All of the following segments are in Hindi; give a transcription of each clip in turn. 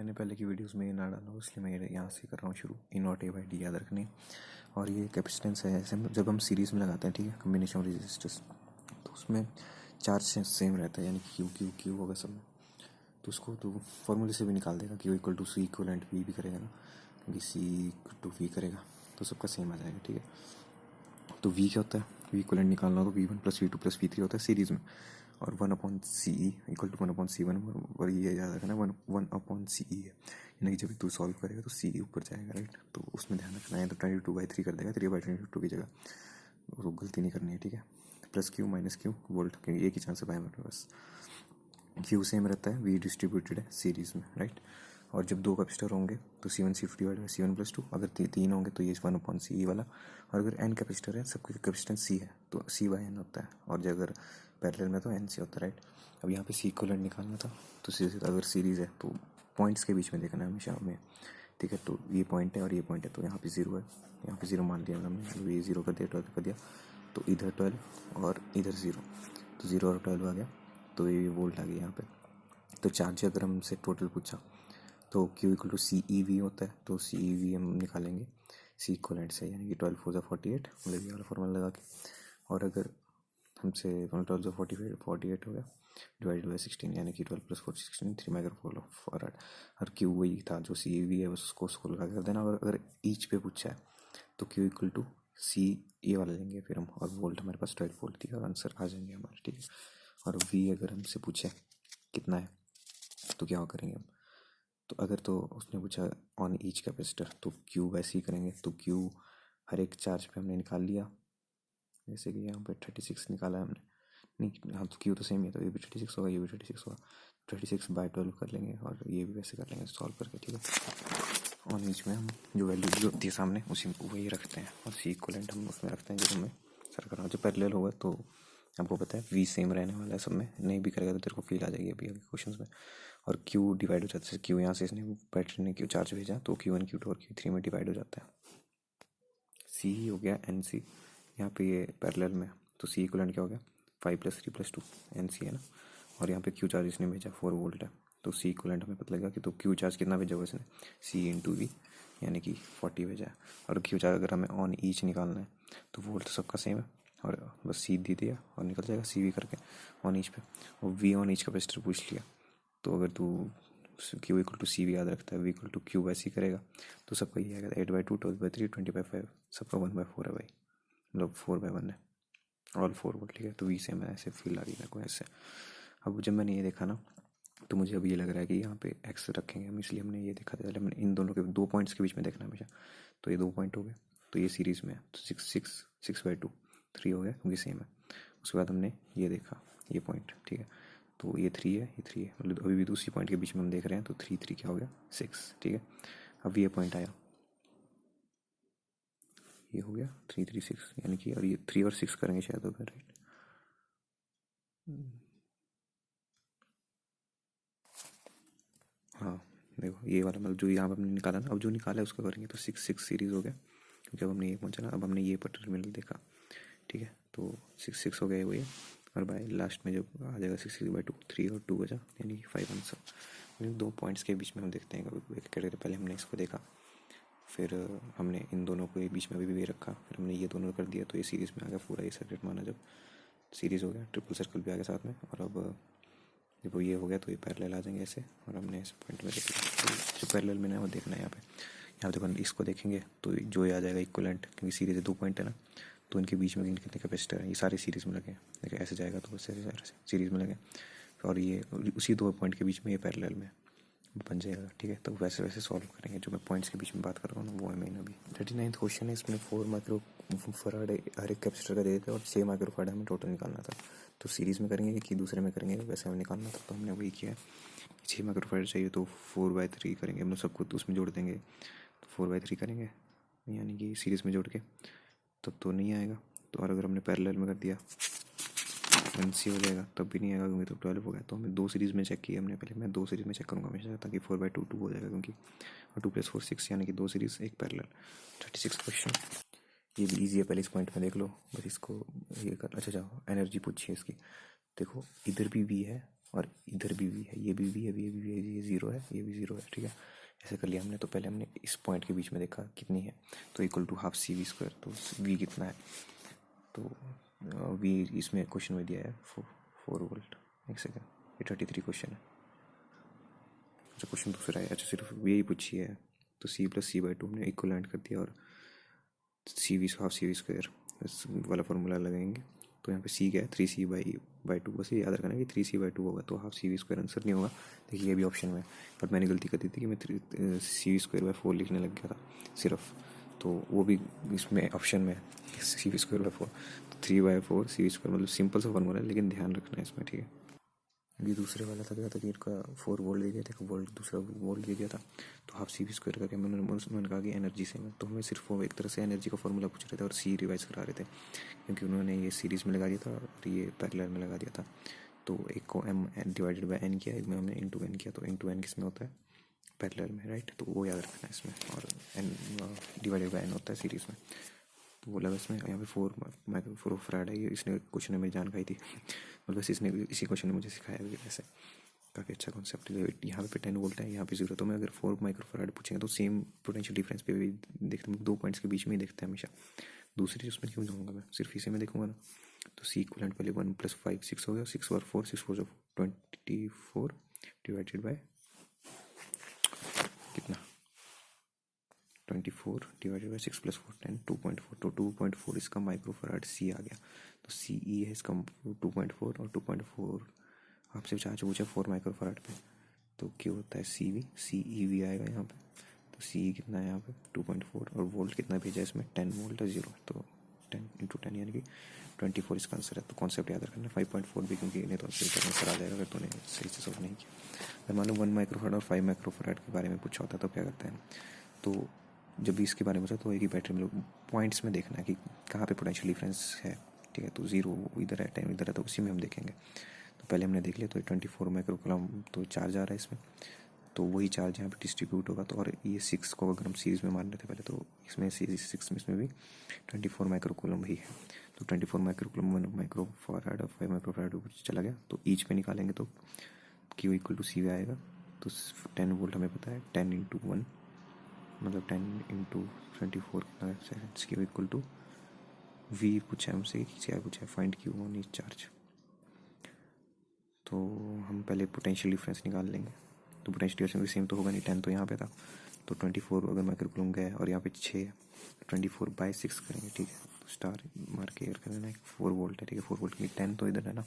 मैंने पहले की वीडियोस में ये ना डाला इसलिए मैं यहाँ से कर रहा हूँ शुरू। ई नॉट ए बाई डी याद रखनी। और ये कैपेसिटेंस है, ऐसे जब हम सीरीज़ में लगाते हैं, ठीक है, कम्बिनेशन ऑफ रेजिस्टर्स, तो उसमें चार्ज सेम रहता है, यानी कि क्यू क्यू क्यू होगा सब में। तो उसको तो फॉर्मूले से भी निकाल देगा, Q equal to C equivalent V भी करेगा ना, क्योंकि सी टू वी करेगा तो सबका सेम आ जाएगा, ठीक है। तो वी क्या होता है, वी इक्वलेंट निकालना हो तो V one plus V two plus V three होता है सीरीज़ में, और one upon C E equal to one upon C one, और ये याद रखना वन अपॉन सी ई है, यानी कि जब तू सॉल्व करेगा तो सी ऊपर जाएगा, राइट। तो उसमें ध्यान रखना है, तो 22/3 कर देगा 3/22 की जगह, तो गलती नहीं करनी है, ठीक है। Plus Q minus Q volt, क्योंकि एक ही चांस है पाए मेरे बस। क्यू सेम रहता है, वी डिस्ट्रीब्यूटेड है सीरीज़ में, राइट। और जब दो कैपेसिटर होंगे तो C1 C2 divide by C1 plus 2, अगर तीन होंगे तो ये 1 अपॉन सी ई वाला, और अगर n कैपेसिटर है, सबकी कैपेसिटेंस C है तो C/n होता है, और जब अगर पैरेलल में तो NC होता है, राइट। अब यहाँ पे C इक्विवेलेंट निकालना था, तो सीधे अगर सीरीज़ है तो पॉइंट्स के बीच में देखना है हमेशा हमें, ठीक है। तो ये पॉइंट है और ये पॉइंट है, तो यहाँ पे 0 है, यहाँ पे 0 मान लिया हमने, तो ये 0 कर दिया, 12 कर दिया, तो इधर 12 और इधर 0, तो 0 और 12 आ गया, तो ये वोल्ट आ गया यहाँ पे। तो चार्ज अगर हमसे टोटल पूछा तो Q equal to C E V होता है, तो सी ई वी हम निकालेंगे सी इक्वलेंट से, यानी कि 12 4 48, मतलब ये वाला फॉर्मूला लगा के। और अगर हमसे 12 48 हो गया डिवाइड बाई 16, यानी कि 12 + 4 16, 3 माइक्रो फॉरड। और Q वही था जो सी ई वी है, उसको लगा के कर देना। और अगर ईच पे पूछा है तो Q इक्वल टू सी ये वाला लेंगे फिर हम, और वोल्ट हमारे पास 12 वोल्ट थी, और आंसर आ जाएंगे हमारे, ठीक है। और V अगर हमसे पूछे कितना है तो क्या करेंगे हम, तो अगर तो उसने पूछा ऑन ईच कैपेसिटर, तो Q वैसे ही करेंगे, तो Q हर एक चार्ज पे हमने निकाल लिया, जैसे कि यहाँ पे 36 निकाला है हमने, नहीं हाँ, तो Q तो सेम ही है, तो ये भी 36 होगा, ये भी 36 होगा, 36/12 कर लेंगे, और ये भी वैसे कर लेंगे सॉल्व करके, ठीक है। ऑन ईच में हम जो वैल्यू जो होती है सामने उसी को वही रखते हैं, और सी इक्वलेंट हम उसमें रखते हैं जो हमें सर कर रहा हूँ। जो पैरेलल होगा तो आपको पता है V सेम रहने वाला है सब में, नहीं भी करेगा तो तेरे को फील आ जाएगी अभी अभी क्वेश्चन में। और Q डिवाइड हो जाता है, Q यहाँ से इसने बैटरी ने Q चार्ज भेजा, तो Q1 Q2 और Q3 में डिवाइड हो जाता है। C ही हो गया NC, यहाँ पे ये पैरेलल में, तो C इक्वलेंट क्या हो गया 5 + 3 + 2 NC है ना। और यहाँ पे Q चार्ज इसने भेजा 4 वोल्ट है, तो C इक्वलेंट हमें पता लगा कि तो Q चार्ज कितना भेजा हुआ इसने, C × V, यानी कि 40 भेजा है। और Q चार्ज अगर हमें ऑन ईच निकालना है तो वोल्ट तो सबका सेम है, और बस सी दे दिया और निकल जाएगा सी वी करके ऑन ईच पे। और वी ऑन ईच कैपेसिटर पूछ लिया, तो अगर तू Q equal to C V याद रखता है, V इक्वल टू Q वैसे ही करेगा, तो सबका ये आएगा 8/2 12/3 20/5, सबका 1/4 है भाई, मतलब 4/1 है, ऑल 4 वोल्ट, ठीक है। तो V से मैं ऐसे फील आ रही मेरे को ऐसे। अब जब मैंने ये देखा ना, तो मुझे अब ये लग रहा है कि यहाँ पे एक्स रखेंगे हम, इसलिए हमने ये देखा था, पहले हमने इन दोनों के दो पॉइंट्स के बीच में देखना हमेशा। तो ये 2 पॉइंट हो गए, तो ये सीरीज़ में है, तो 6/2 3 हो गया क्योंकि सेम है। उसके बाद हमने ये देखा ये पॉइंट, ठीक है, तो ये 3 है, ये 3 है, मतलब अभी भी दूसरी पॉइंट के बीच में हम देख रहे हैं, तो 3 3 क्या हो गया 6, ठीक है। अब ये पॉइंट आया, ये हो गया 3 3 6, यानी कि, और ये 3 और 6 करेंगे शायद होगा, राइट। हाँ देखो ये वाला, मतलब जो यहाँ पर हमने निकाला ना, अब जो निकाला है उसका करेंगे, तो 6 6 सीरीज़ हो गया, क्योंकि अब हमने ये पहुँचा ना, अब हमने ये टर्मिनल देखा, ठीक है। तो 6 6 हो गया वो ये, और बाय लास्ट में जब आ जाएगा 6/2 3 और 2 बचा, यानी कि 5 आंसर। दो पॉइंट्स के बीच में हम देखते हैं कभी कभी, पहले हमने इसको देखा, फिर हमने इन दोनों को बीच में भी रखा, फिर हमने ये दोनों कर दिया, तो ये सीरीज़ में आ गया पूरा, ये सर्किट माना जब सीरीज़ हो गया, ट्रिपल सर्कल भी आ गया साथ में। और अब जब ये हो गया तो ये पैरेलल आ जाएंगे ऐसे, और हमने इस पॉइंट में देख लिया, जो पैरेलल में ना वो देखना है यहाँ पे देखो, इसको देखेंगे तो जो ये आ जाएगा इक्वलेंट, क्योंकि सीरीज 2 पॉइंट है ना, तो इनके बीच में कितने कैपेसिटर हैं, ये सारे सीरीज़ में लगे, देखिए ऐसे जाएगा तो ऐसे सीरीज़ में लगे, और ये उसी 2 पॉइंट के बीच में ये पैरेलल में बन जाएगा, ठीक है। तो वैसे वैसे सॉल्व करेंगे, जो मैं पॉइंट्स के बीच में बात कर रहा हूँ ना वो है मेन। अभी 39th क्वेश्चन है, इसमें 4 माइक्रो फराड हर एक कैपेसिटर का दे देते हैं, और 6 माइक्रो फराड हमें टोटल निकालना था। तो सीरीज़ में करेंगे कि दूसरे में करेंगे, वैसे हमें निकालना था, तो हमने वही किया। 6 माइक्रो फराड चाहिए तो 4/3 करेंगे, हम लोग सबको तो उसमें जोड़ देंगे, तो 4/3 करेंगे, यानी कि सीरीज़ में जोड़ के, तब तो नहीं आएगा। तो और अगर हमने पैरेलल में कर दिया 1C हो जाएगा, तब भी नहीं आएगा क्योंकि तो 12 हो गया। तो हमें 2 सीरीज़ में चेक किया हमने, पहले मैं 2 सीरीज़ में चेक करूँगा हमेशा, ताकि 4/2 2 हो जाएगा, क्योंकि और 2 + 4 6, यानी कि 2 सीरीज़ 1 पैरेलल। 36 क्वेश्चन, ये भी ईजी है, पहले इस पॉइंट में देख लो, बस इसको ये कर। अच्छा जाओ, एनर्जी पूछिए इसकी, देखो इधर भी V है और इधर भी वी है, ये भी वी है, ये भी वी है, ये 0 है, ये भी 0 है, ठीक है। ऐसे कर लिया हमने। तो पहले हमने इस पॉइंट के बीच में देखा कितनी है, तो equal to half C V square. तो वी कितना है, तो वी इसमें क्वेश्चन में दिया है 4 वोल्ट। एक सेकेंड, ये 33 क्वेश्चन है। अच्छा क्वेश्चन दूसरा है, अच्छा सिर्फ यही पूछी है। तो C plus C by two हमने इक्वलेंट कर दिया, और C V half C V square वाला फॉर्मूला लगाएंगे। तो यहाँ पे सी क्या है, 3c/2। बस ये याद रखना कि 3c/2 होगा, तो half C V square answer नहीं होगा। देखिए ये भी ऑप्शन में, बट मैंने गलती कर दी थी कि मैं 3c²/4 लिखने लग गया था सिर्फ। तो वो भी इसमें ऑप्शन में c²/4, तो 3/4 c², मतलब सिंपल सा फॉर्मूला है, लेकिन ध्यान रखना है इसमें, ठीक है। ये दूसरे वाला था क्या था कि इनका 4 वोल्ट दे दिया था, वोल्ट दूसरा वोल्ट दे दिया था। तो हाफ सी वी स्क्वायर का क्या, मैंने कहा कि एनर्जी से, तो हमें सिर्फ वो एक तरह से एनर्जी का फॉर्मूला पूछ रहे थे और सी रिवाइज करा रहे थे, क्योंकि उन्होंने ये सीरीज़ में लगा दिया था और ये पैरेलल में लगा दिया था। तो एक को m डिवाइडेड बाय n किया, एक में हमने इंटू n किया। तो इंटू n किस में होता है, पैरेलल में, राइट। तो वो याद रखना है इसमें, और n डिवाइडेड बाय n होता है सीरीज़ में। तो वो लगा इसमें। यहाँ पे 4 माइक्रोफैराड है, ये इसने क्वेश्चन में मेरी जानकारी थी, और बस इसने इसी क्वेश्चन ने मुझे सिखाया भी वैसे। काफ़ी अच्छा कॉन्सेप्ट है। यहाँ पे 10 वोल्ट है, यहाँ पे 0। तो मैं अगर 4 माइक्रोफैराड पूछेंगे तो सेम पोटेंशियल डिफरेंस पे भी देखते हैं, 2 पॉइंट्स के बीच में ही देखते हैं हमेशा। दूसरी उसमें क्यों जाऊँगा मैं, सिर्फ इसी में देखूंगा ना। तो सी इक्वलेंट पहले 1 + 5 6 हो गया, 6 और 4 6 4 24 डिवाइडेड बाय कितना, 24 डिवाइडेड बाई 6 + 4 10, 2.4। तो 2.4 इसका माइक्रोफैराड सी आ गया। तो सी ई है इसका 2.4, और 2.4 आपसे चार्ज पूछा 4 माइक्रोफैराड पे, तो क्या होता है सी ई वी आएगा यहाँ पे। तो सी ई कितना है यहाँ पे 2.4, और वोल्ट कितना भेजा है इसमें 10 वोल्ट है, 0। तो 10 × 10 यानी कि 24 इसका आंसर है। तो कॉन्सेप्ट याद रखना 5.4 भी, क्योंकि नहीं तो फिर आंसर आ जाएगा अगर तूने सही से सॉल्व नहीं किया। अगर मान लो 1 माइक्रोफैराड और 5 माइक्रोफैराड के बारे में पूछा होता तो क्या करते हैं, तो जब भी इसके बारे में पूछा तो एक ही बैटरी में पॉइंट्स में देखना है कि कहाँ पे पोटेंशियल डिफरेंस है, ठीक है। तो 0 इधर है, 10 इधर है, तो उसी में हम देखेंगे। तो पहले हमने देख लिया, तो 24 माइक्रोकूलम तो चार्ज आ रहा है इसमें, तो वही चार्ज यहाँ पे डिस्ट्रीब्यूट होगा। तो और ये 6 को अगर हम सीरीज़ में मान रहे थे पहले, तो इसमें सीरीज 6 में इसमें भी 24 माइक्रोकूलम ही है। तो 24 माइक्रोकूलम 1 माइक्रोफैराड और 5 माइक्रोफैराड चला गया। तो ईच पे निकालेंगे तो Q = C आएगा। तो 10 वोल्ट हमें पता है, 10 × 1 मतलब 10 × 24 सेकेंड्स। Q = V पूछा है हमसे, क्या पूछा है, find Q on each charge. तो हम पहले पोटेंशियल डिफरेंस निकाल लेंगे। तो पोटेंशियल डिफरेंस सेम तो होगा नहीं, 10 तो यहाँ पे था। तो 24 अगर माइक्रोकूलम गया और यहाँ पे 6 है, 24/6 करेंगे, ठीक है। तो स्टार मार के कर देना, 4 वोल्ट है, ठीक है। 4 वोल्ट की 10 तो इधर है ना,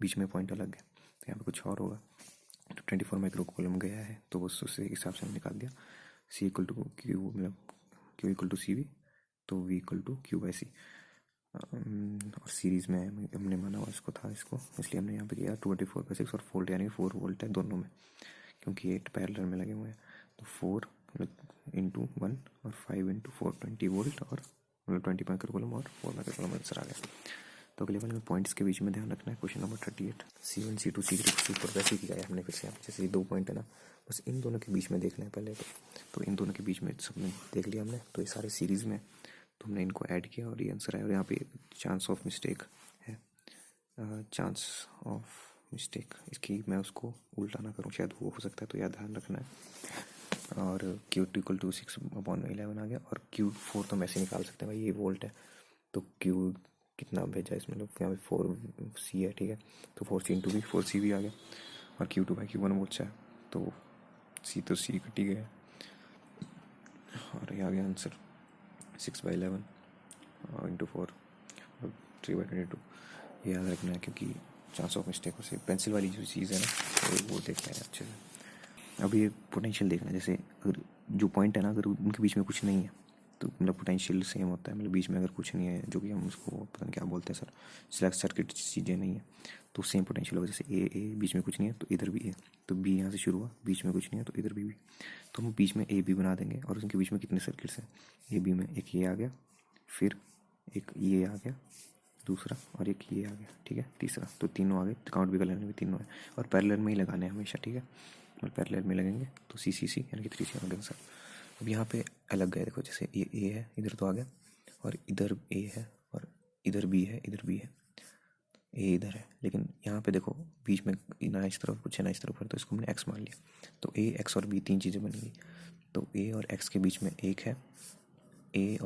बीच में पॉइंट अलग है, तो यहाँ पे कुछ और होगा। तो 24 माइक्रोकूलम गया है, तो बस उसी हिसाब से हमने निकाल दिया। C = Q, मतलब Q = CV, तो V = Q/C। और सीरीज़ में हमने माना हुआ इसको था, इसको इसलिए हमने यहाँ पे किया 24/6 और 4 यानी 4 वोल्ट है दोनों में, क्योंकि ये पैरेलल में लगे हुए हैं। तो 4 × 1 और 5 × 4 20 वोल्ट, और मतलब 20 माइक्रोकूलम और 4 माइक्रोकूलम आंसर आ गया। तो अगले वाले में पॉइंट्स के बीच में ध्यान रखना है। Question number 38, C1 C2 C3 C4 वैसे किया है हमने फिर से। जैसे ये 2 पॉइंट है ना, बस इन दोनों के बीच में देखना है पहले। तो इन दोनों के बीच में सबने देख लिया हमने। तो ये सारे सीरीज़ में, तो हमने इनको ऐड किया और ये आंसर आया। और यहाँ पे चांस ऑफ मिस्टेक है, चांस ऑफ मिस्टेक, इसकी मैं उसको उल्टा ना करूँ, शायद वो हो सकता है, तो यह ध्यान रखना है। और Q2 = 6/11 आ गया। और Q4 तो हम ऐसे निकाल सकते हैं भाई, ये वोल्ट है। तो Q कितना भेजा इसमें, मतलब यहाँ पे 4C है, ठीक है। तो 4C × V 4C भी आ गया। और Q2/Q1 पूछा है, तो C तो C कटी गया, और ये आ गया आंसर 6/11 × 4 और 3/22। ये याद रखना है, क्योंकि चांस ऑफ मिस्टेक से पेंसिल वाली जो चीज़ है ना, तो वो देखना है अच्छे से। अब ये पोटेंशियल देखना है, जैसे अगर जो पॉइंट है ना, अगर उनके बीच में कुछ नहीं है, तो मतलब पोटेंशियल सेम होता है। मतलब बीच में अगर कुछ नहीं है, जो कि हम उसको पता नहीं क्या बोलते हैं सर, सिलेक्ट सर्किट चीज़ें नहीं है, तो सेम पोटेंशियल होगा। जैसे ए बीच में कुछ नहीं है, तो इधर भी ए। तो बी यहाँ से शुरू हुआ, बीच में कुछ नहीं है, तो इधर भी बी। तो हम बीच में ए बी बना देंगे, और उनके बीच में कितने सर्किट्स हैं, ए बी में एक ये आ गया, फिर एक ये आ गया दूसरा, और एक ये आ गया, ठीक है, तीसरा। तो तीनों आ गए, काउंट भी कर लेने में तीनों है, और पैरेलल में ही लगाने हैं हमेशा, ठीक है। और पैरेलल में लगेंगे तो C यानी कि 3C हो गया सर। अब यहाँ पे अलग गए, देखो जैसे ये ए है, इधर तो आ गया, और इधर ए है, और इधर बी है, इधर बी है, ए इधर है, लेकिन यहाँ पे देखो बीच में ना इस तरफ कुछ है ना इस तरफ है, तो इसको हमने एक्स मान लिया, तो ए एक्स और बी तीन चीज़ें बनेंगी। तो ए और एक्स के बीच में एक है, ए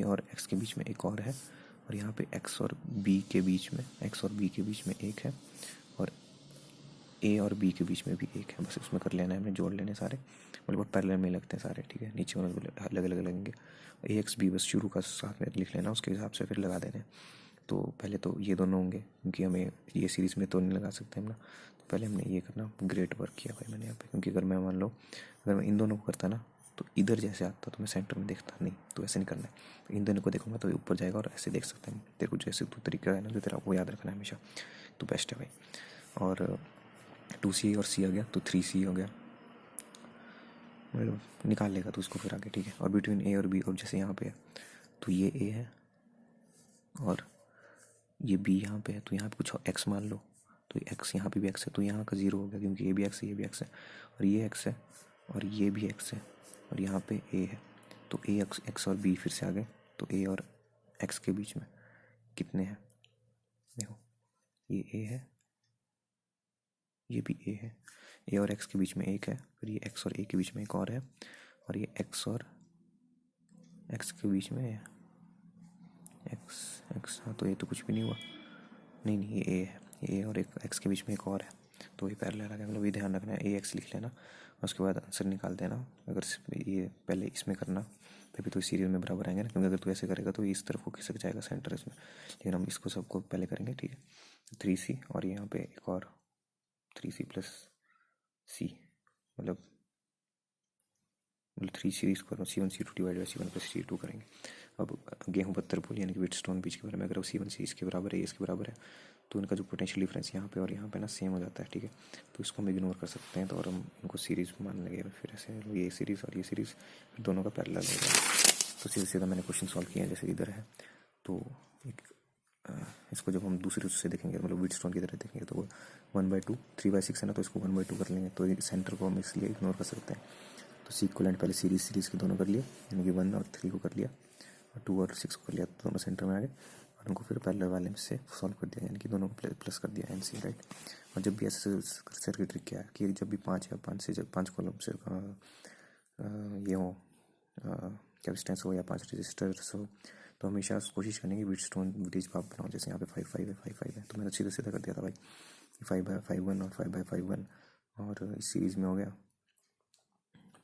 और एक्स के बीच में एक और है, और यहाँ पे एक्स और बी के बीच में एक है, और ए और बी के बीच में भी एक है। बस उसमें कर लेना है, हमें जोड़ लेने सारे, मतलब पैरेलल में लगते हैं सारे, ठीक है। नीचे वाले अलग अलग लगेंगे, ए एक्स बी बस शुरू का साथ में लिख लेना, उसके हिसाब से फिर लगा देने। तो पहले तो ये दोनों होंगे, क्योंकि हमें ये सीरीज़ में तो नहीं लगा सकते हम ना, तो पहले हमने ये करना। ग्रेट वर्क किया भाई मैंने यहाँ पे, क्योंकि अगर मैं मान लो अगर मैं इन दोनों को करता ना, तो इधर जैसे आता तो मैं सेंटर में देखता नहीं, तो ऐसे नहीं करना है। तो इन दोनों को देखूंगा तो ऊपर जाएगा और ऐसे देख सकते हैं। तेरे को जैसे तू तरीका है ना जो तेरा, वो याद रखना है हमेशा, तो बेस्ट है भाई। और 2C और C आ गया तो 3C हो गया, मतलब निकाल लेगा तो उसको फिर आगे, ठीक है। और बिटवीन ए और बी, और जैसे यहाँ पे है तो ये ए है और ये बी यहाँ पे है, तो यहाँ पे कुछ एक्स मान लो, तो एक्स यहाँ पे भी एक्स है, तो यहाँ का 0 हो गया, क्योंकि ये भी एक्स है, ये भी एक्स है, और ये एक्स है, और ये भी एक्स है, और यहाँ पे ए है, तो ए एक्स और बी फिर से आ गए। तो ए और एक्स के बीच में कितने हैं, देखो ये ए है, ये भी ए है, ए और एक्स के बीच में एक है, फिर ये एक्स और ए के बीच में एक और है, और ये एक्स और एक्स के बीच में है, एक्स हाँ, तो ये तो कुछ भी नहीं हुआ, नहीं ये ए है, ये ए और एक एक्स के बीच में एक और है, तो ये पैरेलल आ गया। मतलब ये ध्यान रखना है, ए एक्स लिख लेना, उसके बाद आंसर निकाल देना। अगर ये पहले इसमें करना तभी तो सीरीज में बराबर आएंगे ना, क्योंकि अगर तू ऐसे करेगा तो इस तरफ को खिसक जाएगा सेंटर इसमें, लेकिन हम इसको सबको पहले करेंगे, ठीक है। 3C और यहाँ पे एक और 3C प्लस C, मतलब 3C इसको C1 C2 divide by C1 plus C2 करेंगे। अब गेहूँ पत्थर पुल यानी कि व्हीटस्टोन ब्रिज के बारे में, अगर C1 इसके बराबर है, इसके बराबर है, तो इनका जो पोटेंशियल डिफरेंस यहाँ पे और यहाँ पे ना सेम हो जाता है, ठीक है। तो इसको हम इग्नोर कर सकते हैं, तो और हम इनको सीरीज़ मान लेंगे, फिर ऐसे ये सीरीज़ और ये सीरीज़ दोनों का पैरेलल हो गया। तो सीधा सीधा मैंने क्वेश्चन सॉल्व किया, जैसे इधर है तो एक इसको जब हम दूसरी उससे देखेंगे, मतलब व्हीटस्टोन की तरह देखेंगे, तो 1/2 3/6 है ना, तो इसको 1/2 कर लेंगे, तो सेंटर को हम इसलिए इग्नोर कर सकते हैं। तो C इक्वलेंट पहले सीरीज़ के दोनों कर लिए, यानी कि 1 और 3 को कर लिया, और 2 और 6 को कर लिया, तो दोनों सेंटर में आ गए, और उनको फिर पैरेलल वाले में से सॉल्व कर दिया, यानी कि दोनों को प्लस कर दिया NC, राइट। और जब भी ऐसे सर्किट ट्रिक क्या है कि जब भी 5 कॉलम से ये हो कैपेसिटेंस हो या 5 रजिस्टर्स हो, तो हमेशा कोशिश करने की व्हीटस्टोन ब्रिज आप बनाओ। जैसे यहाँ पे 5/5 है, 5/5 है, तो मैंने सीधा सीधा कर दिया था भाई, 5/5 और 5/5 और इस सीरीज़ में हो गया,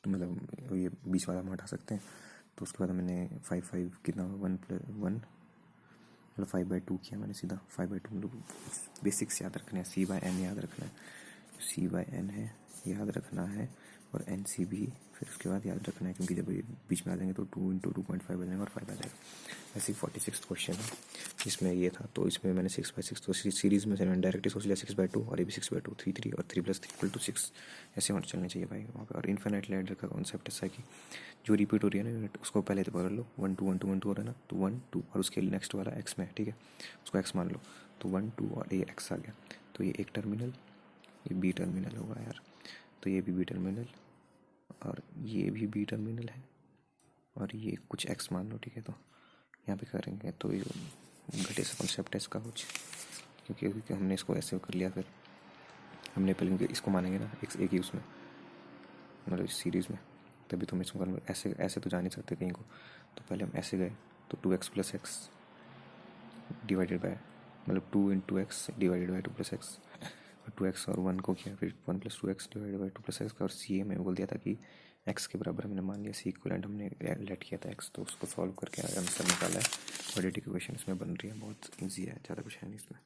तो मतलब ये बीच वाला हम हटा सकते हैं। तो उसके बाद मैंने 5/5 कितना 1+1 मतलब 5/2 किया मैंने सीधा 5/2, मतलब बेसिक्स याद रखने हैं, C/N याद रखना है, C/N है याद रखना है, और NC भी फिर उसके बाद याद रखना है, क्योंकि जब ये बीच में आ जाएंगे तो 2 × 2.5 आ जाएगा और 5 आ जाएगा। ऐसे 46 क्वेश्चन है जिसमें ये था, तो इसमें मैंने 6/6, तो सीरीज़ में से मैंने डायरेक्टली सोच लिया 6/2, और ये भी 6/2, 3 और 3 + 3 = 6, ऐसे होना चलने चाहिए भाई वहाँ पर। और इन्फिनिट लैडर का कॉन्सेप्ट ऐसा है कि जो रिपीट हो रही है ना यूनिट, उसको पहले तो पकड़ लो, 1 2 1 2 1 2 हो रहा है ना, तो 1 2 और उसके नेक्स्ट वाला एक्स में, ठीक है, उसको एक्स मान लो, तो 1 2 और ये एक्स आ गया, तो ये एक टर्मिनल, ये बी टर्मिनल होगा यार, तो ये भी बी टर्मिनल, और ये भी बी टर्मिनल है, और ये कुछ एक्स मान लो, ठीक है। तो यहाँ पे करेंगे तो ये घटे सा कॉन्सेप्ट है इसका कुछ, क्योंकि हमने इसको ऐसे कर लिया, फिर हमने पहले इसको मानेंगे ना एक ही उसमें, मतलब इस सीरीज़ में, तभी तो हम इसको ऐसे ऐसे तो जा नहीं सकते कहीं को, तो पहले हम ऐसे गए, तो 2x + x डिवाइडेड बाय, मतलब 2 × x डिवाइडेड बाय 2 + x, और 2x और 1 को किया, फिर 1 + 2x डिवाइडेड बाय 2 + x, और C में बोल दिया था कि x के बराबर हमने मान लिया, C इक्वलेंट हमने लेट किया था x, तो उसको सॉल्व करके आंसर निकाला है। क्वाड्रेटिक इक्वेशन इसमें बन रही है, बहुत ईजी है, ज़्यादा कुछ है नहीं इसमें।